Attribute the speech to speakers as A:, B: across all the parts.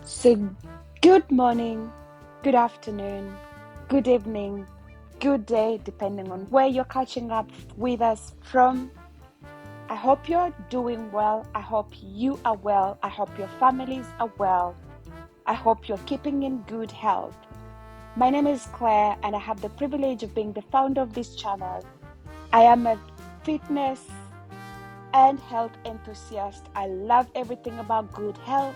A: So, good morning, good afternoon, good evening, good day, depending on where you're catching up with us from. I hope you're doing well. I hope you are well. I hope your families are well. I hope you're keeping in good health. My name is Claire, and I have the privilege of being the founder of this channel. I am a fitness and health enthusiast. I love everything about good health.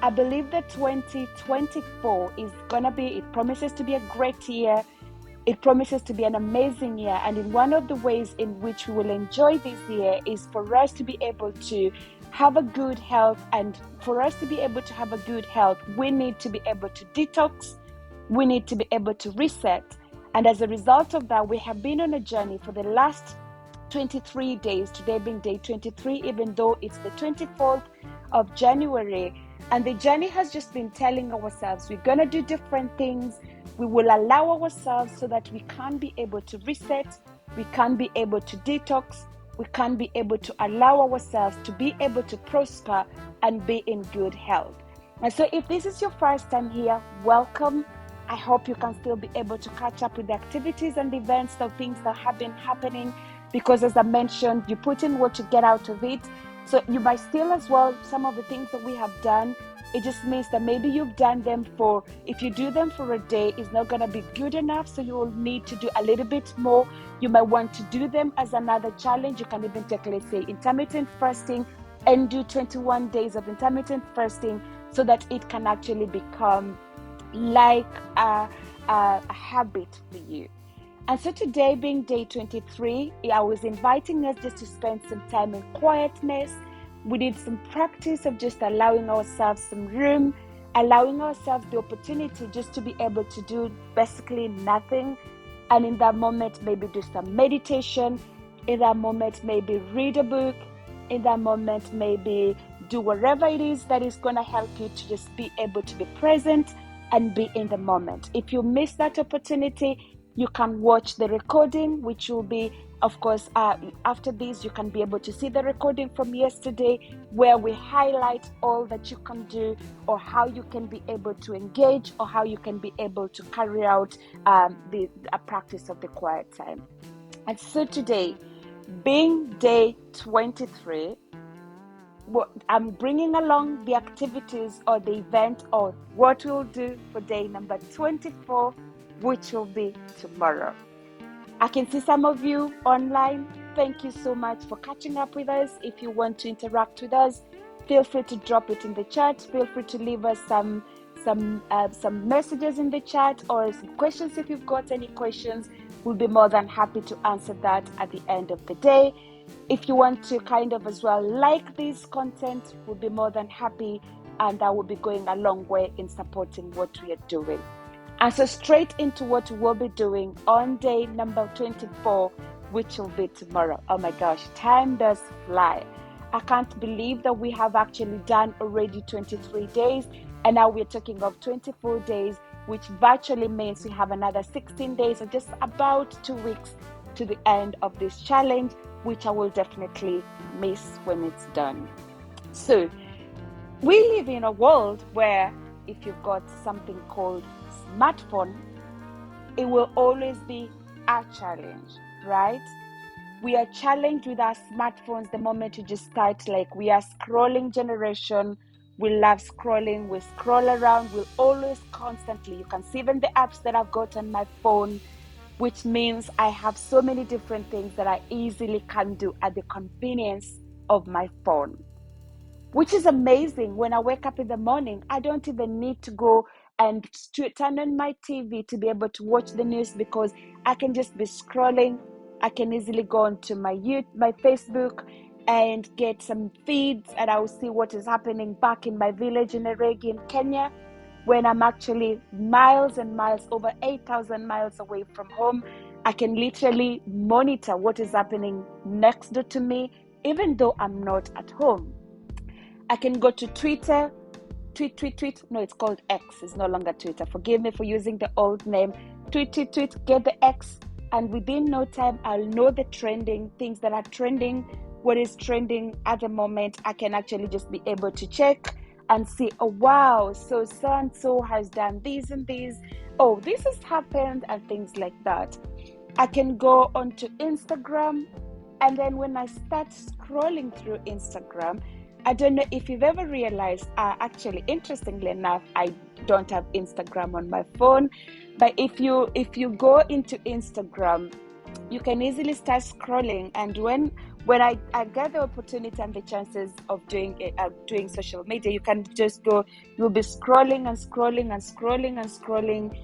A: I believe that 2024 it promises to be a great year. It promises to be an amazing year. And in one of the ways in which we will enjoy this year is for us to be able to have a good health. And for us to be able to have a good health, we need to be able to detox. We need to be able to reset. And as a result of that, we have been on a journey for the last 23 days, today being day 23, even though it's the 24th of January. And the journey has just been telling ourselves we're going to do different things. We will allow ourselves so that we can be able to reset, we can be able to detox, we can be able to allow ourselves to be able to prosper and be in good health. And so if this is your first time here, welcome. I hope you can still be able to catch up with the activities and the events, the things that have been happening, because as I mentioned, you put in what you get out of it. So you might still as well, some of the things that we have done, it just means that maybe you've done them if you do them for a day, it's not going to be good enough. So you will need to do a little bit more. You might want to do them as another challenge. You can even take, let's say, intermittent fasting and do 21 days of intermittent fasting so that it can actually become like a habit for you. And so today being day 23, I was inviting us just to spend some time in quietness. We did some practice of just allowing ourselves some room, allowing ourselves the opportunity just to be able to do basically nothing. And in that moment, maybe do some meditation. In that moment, maybe read a book. In that moment, maybe do whatever it is that is going to help you to just be able to be present and be in the moment. If you miss that opportunity, you can watch the recording, which will be, of course, after this, you can be able to see the recording from yesterday where we highlight all that you can do or how you can be able to engage or how you can be able to carry out a practice of the quiet time. And so today, being day 23, I'm bringing along the activities or the event or what we'll do for day number 24, which will be tomorrow. I can see some of you online. Thank you so much for catching up with us. If you want to interact with us, feel free to drop it in the chat. Feel free to leave us some messages in the chat or some questions. If you've got any questions, we'll be more than happy to answer that at the end of the day. If you want to kind of as well like this content, we'll be more than happy, and that will be going a long way in supporting what we are doing. And so straight into what we'll be doing on day number 24, which will be tomorrow. Oh my gosh, time does fly. I can't believe that we have actually done already 23 days, and now we're talking of 24 days, which virtually means we have another 16 days or just about 2 weeks to the end of this challenge, which I will definitely miss when it's done. So we live in a world where if you've got something called smartphone, it will always be a challenge, right? We are challenged with our smartphones the moment you just start, like we are scrolling generation. We love scrolling, we scroll around, we'll always constantly, you can see even the apps that I've got on my phone, which means I have so many different things that I easily can do at the convenience of my phone, which is amazing. When I wake up in the morning, I don't even need to go and turn on my TV to be able to watch the news because I can just be scrolling. I can easily go onto my Facebook and get some feeds, and I will see what is happening back in my village in Eregi in Kenya, when I'm actually miles and miles, over 8,000 miles away from home. I can literally monitor what is happening next door to me, even though I'm not at home. I can go to Twitter, tweet. No, it's called X. It's no longer Twitter. Forgive me for using the old name. Tweet, get the X. And within no time, I'll know the trending, things that are trending, what is trending at the moment. I can actually just be able to check and see, oh wow, so and so has done this and this, oh this has happened, and things like that. I can go onto Instagram, and then when I start scrolling through Instagram, I don't know if you've ever realized, actually, interestingly enough, I don't have Instagram on my phone, but if you go into Instagram, you can easily start scrolling, and when I get the opportunity and the chances of doing social media, you can just go, you'll be scrolling and scrolling and scrolling and scrolling.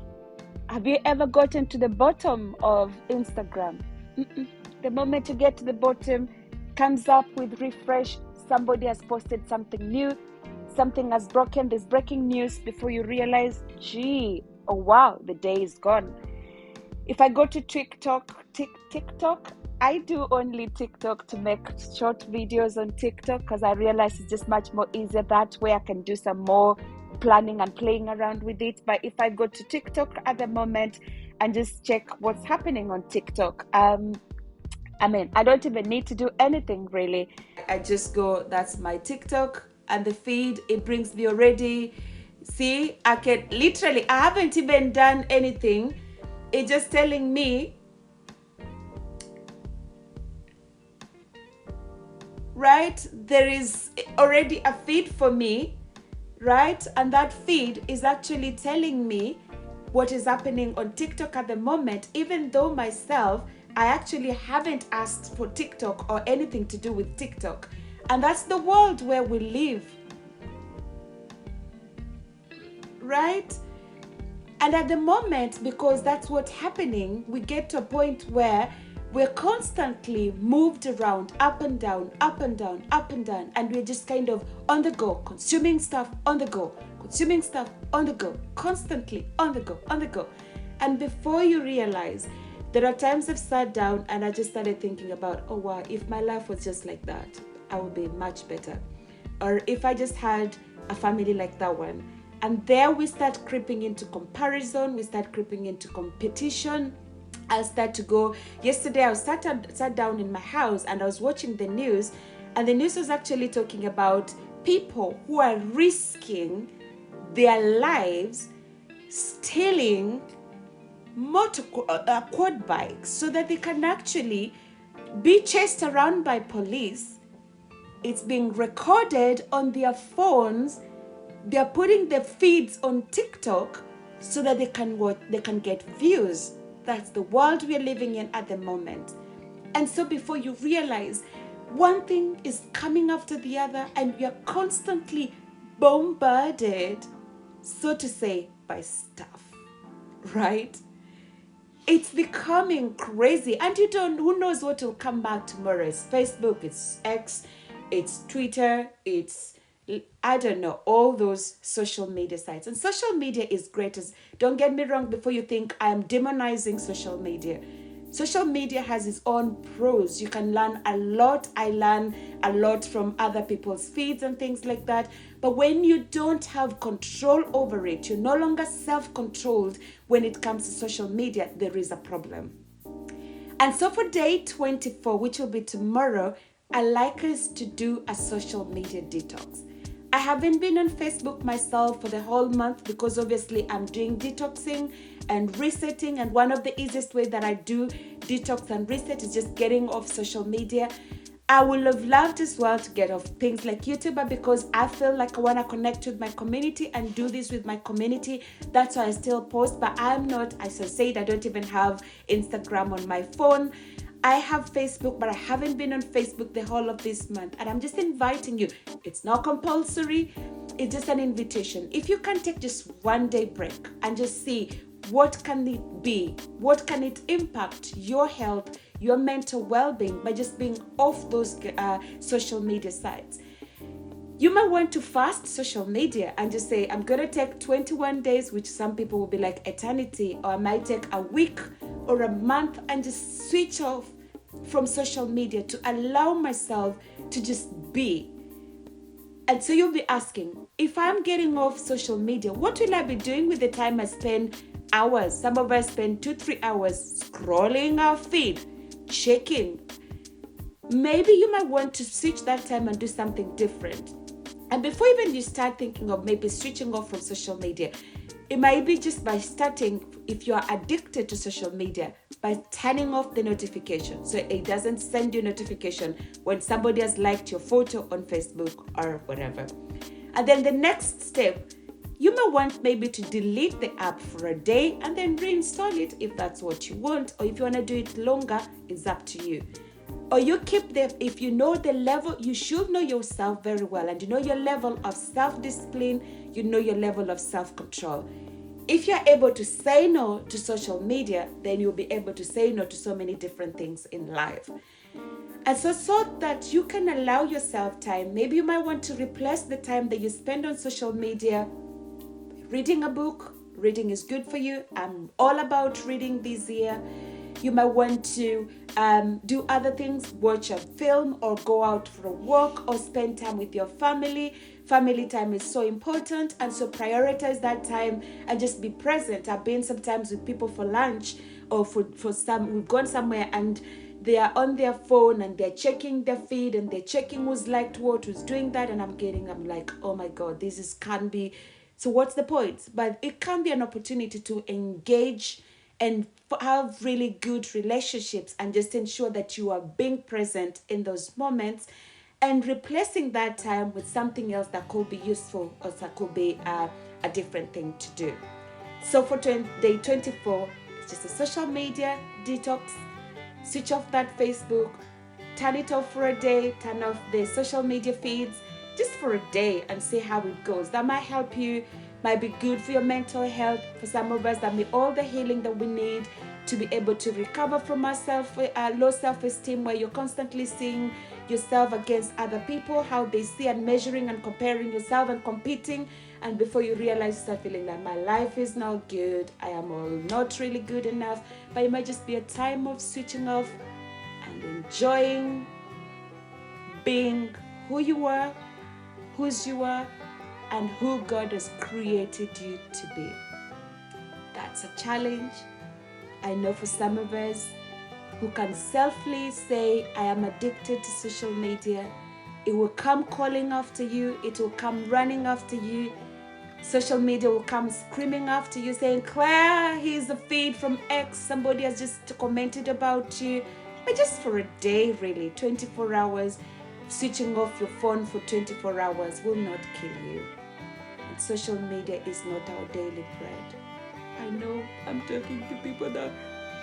A: Have you ever gotten to the bottom of Instagram? Mm-mm. The moment you get to the bottom, comes up with refresh, somebody has posted something new, something has broken, there's breaking news, before you realize, gee, oh wow, the day is gone. If I go to TikTok, I do only TikTok to make short videos on TikTok, because I realize it's just much more easier that way. I can do some more planning and playing around with it. But if I go to TikTok at the moment and just check what's happening on TikTok, I don't even need to do anything really. I just go, that's my TikTok, and the feed, it brings me already. See, I haven't even done anything. It's just telling me, right? There is already a feed for me, right? And that feed is actually telling me what is happening on TikTok at the moment, even though myself, I actually haven't asked for TikTok or anything to do with TikTok. And that's the world where we live, right? And at the moment, because that's what's happening, we get to a point where we're constantly moved around, up and down, up and down, up and down, and we're just kind of on the go, consuming stuff on the go, consuming stuff on the go, constantly on the go, on the go. And before you realize, there are times I've sat down and I just started thinking about, oh wow, if my life was just like that, I would be much better. Or if I just had a family like that one. And there we start creeping into comparison, we start creeping into competition. I'll start to go. Yesterday I was sat down in my house and I was watching the news, and the news was actually talking about people who are risking their lives stealing quad bikes so that they can actually be chased around by police. It's being recorded on their phones. They're putting the feeds on TikTok so that they can get views. That's the world we're living in at the moment. And so before you realize, one thing is coming after the other, and we are constantly bombarded, so to say, by stuff, right? It's becoming crazy, and who knows what will come back tomorrow. It's Facebook, it's X, it's Twitter, it's, I don't know, all those social media sites. And social media is great. Don't get me wrong, before you think I am demonizing social media. Social media has its own pros. You can learn a lot. I learn a lot from other people's feeds and things like that. But when you don't have control over it, you're no longer self-controlled when it comes to social media, there is a problem. And so for day 24, which will be tomorrow, I like us to do a social media detox. I haven't been on Facebook myself for the whole month because obviously I'm doing detoxing and resetting, and one of the easiest ways that I do detox and reset is just getting off social media. I would have loved as well to get off things like YouTube, but because I feel like I want to connect with my community and do this with my community, that's why I still post. But I'm not, as I said, I don't even have Instagram on my phone. I have Facebook, but I haven't been on Facebook the whole of this month. And I'm just inviting you. It's not compulsory. It's just an invitation. If you can take just one day break and just see what can it be, what can it impact your health, your mental well-being by just being off those social media sites. You might want to fast social media and just say, I'm going to take 21 days, which some people will be like eternity, or I might take a week or a month and just switch off from social media to allow myself to just be. And so you'll be asking, if I'm getting off social media, what will I be doing with the time I spend hours? Some of us spend 2-3 hours scrolling our feed, checking. Maybe you might want to switch that time and do something different. And before even you start thinking of maybe switching off from social media, it might be just by starting, if you are addicted to social media, by turning off the notification so it doesn't send you notification when somebody has liked your photo on Facebook or whatever. And then the next step, you may want maybe to delete the app for a day and then reinstall it if that's what you want, or if you want to do it longer, it's up to you. Or you keep if you know the level, you should know yourself very well, and you know your level of self-discipline, you know your level of self-control. If you're able to say no to social media, then you'll be able to say no to so many different things in life. And so that you can allow yourself time, maybe you might want to replace the time that you spend on social media reading a book. Reading is good for you. I'm all about reading this year. You might want to do other things, watch a film or go out for a walk or spend time with your family. Family time is so important, and so prioritize that time and just be present. I've been sometimes with people for lunch, or for some, we've gone somewhere and they are on their phone and they're checking their feed and they're checking who's liked what, who's doing that, and I'm like, oh my God, can't be. So what's the point? But it can be an opportunity to engage and have really good relationships, and just ensure that you are being present in those moments, and replacing that time with something else that could be useful, or that could be a different thing to do. So for day 24, it's just a social media detox. Switch off that Facebook, turn it off for a day, turn off the social media feeds just for a day and see how it goes. That might help you, might be good for your mental health. For some of us, that may all the healing that we need to be able to recover from our low self-esteem, where you're constantly seeing yourself against other people, how they see, and measuring and comparing yourself and competing, and before you realize, you start feeling like my life is not good, I am all not really good enough. But it might just be a time of switching off and enjoying being who you are, whose you are, and who God has created you to be. That's a challenge. I know for some of us who can selfily say, I am addicted to social media, it will come calling after you, it will come running after you. Social media will come screaming after you, saying, Claire, here's the feed from X, somebody has just commented about you. But just for a day, really, 24 hours, switching off your phone for 24 hours will not kill you. And social media is not our daily bread. I know I'm talking to people that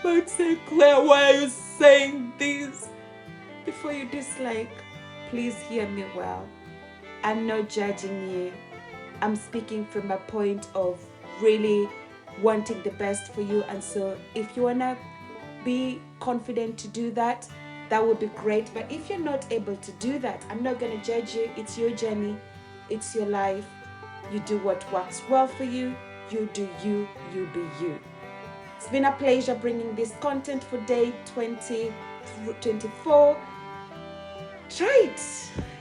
A: might say, Claire, why are you saying this? Before you dislike, please hear me well. I'm not judging you. I'm speaking from a point of really wanting the best for you. And so if you want to be confident to do that, that would be great. But if you're not able to do that, I'm not going to judge you. It's your journey. It's your life. You do what works well for you. You do you. You be you. It's been a pleasure bringing this content for day 24. Try it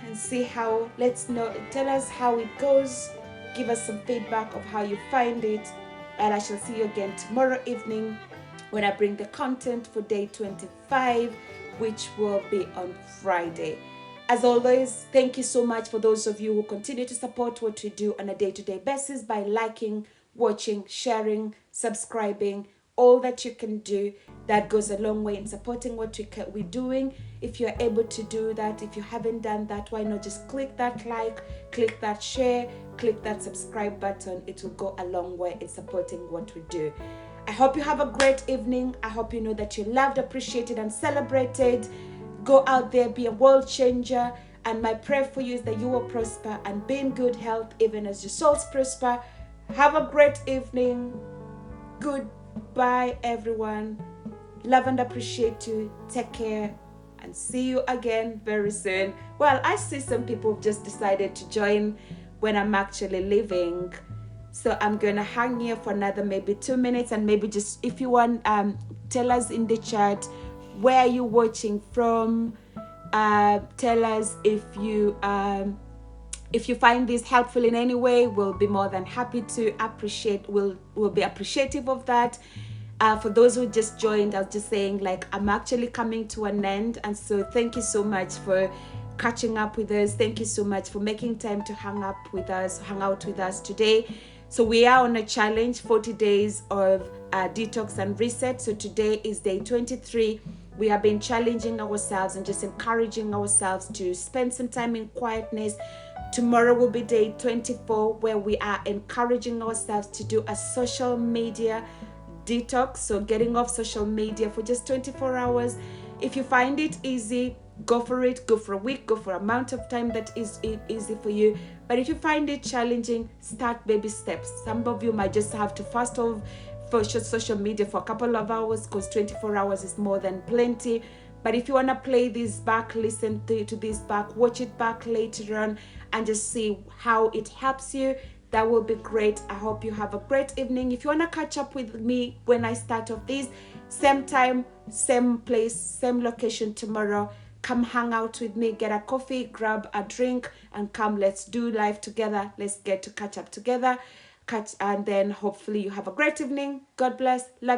A: and see how. Let's know. Tell us how it goes. Give us some feedback of how you find it. And I shall see you again tomorrow evening when I bring the content for day 25, which will be on Friday. As always, thank you so much for those of you who continue to support what we do on a day-to-day basis by liking, watching, sharing, subscribing, all that you can do. That goes a long way in supporting what we're doing. If you're able to do that, if you haven't done that, why not just click that like, click that share, click that subscribe button. It will go a long way in supporting what we do. I hope you have a great evening. I hope you know that you're loved, appreciated, and celebrated. Go out there, be a world changer. And my prayer for you is that you will prosper and be in good health, even as your souls prosper. Have a great evening. Goodbye, everyone. Love and appreciate you. Take care. And see you again very soon. Well, I see some people have just decided to join when I'm actually leaving. So I'm going to hang here for another maybe 2 minutes, and maybe just, if you want, tell us in the chat where you're watching from. Tell us if you find this helpful in any way. We'll be more than happy to appreciate. We'll be appreciative of that. For those who just joined, I was just saying, like, I'm actually coming to an end, and so thank you so much for catching up with us. Thank you so much for making time to hang out with us today. So we are on a challenge, 40 days of detox and reset. So today is day 23. We have been challenging ourselves and just encouraging ourselves to spend some time in quietness. Tomorrow will be day 24, where we are encouraging ourselves to do a social media detox. So getting off social media for just 24 hours. If you find it easy, go for it. Go for a week, go for an amount of time that is easy for you. But if you find it challenging, start baby steps. Some of you might just have to fast off for social media for a couple of hours, because 24 hours is more than plenty. But if you want to play this back, listen to this back, watch it back later on, and just see how it helps you, that will be great. I hope you have a great evening. If you want to catch up with me when I start off this, same time, same place, same location tomorrow, come hang out with me, get a coffee, grab a drink, and come, let's do life together. Let's get to catch up together. And then hopefully you have a great evening. God bless. Love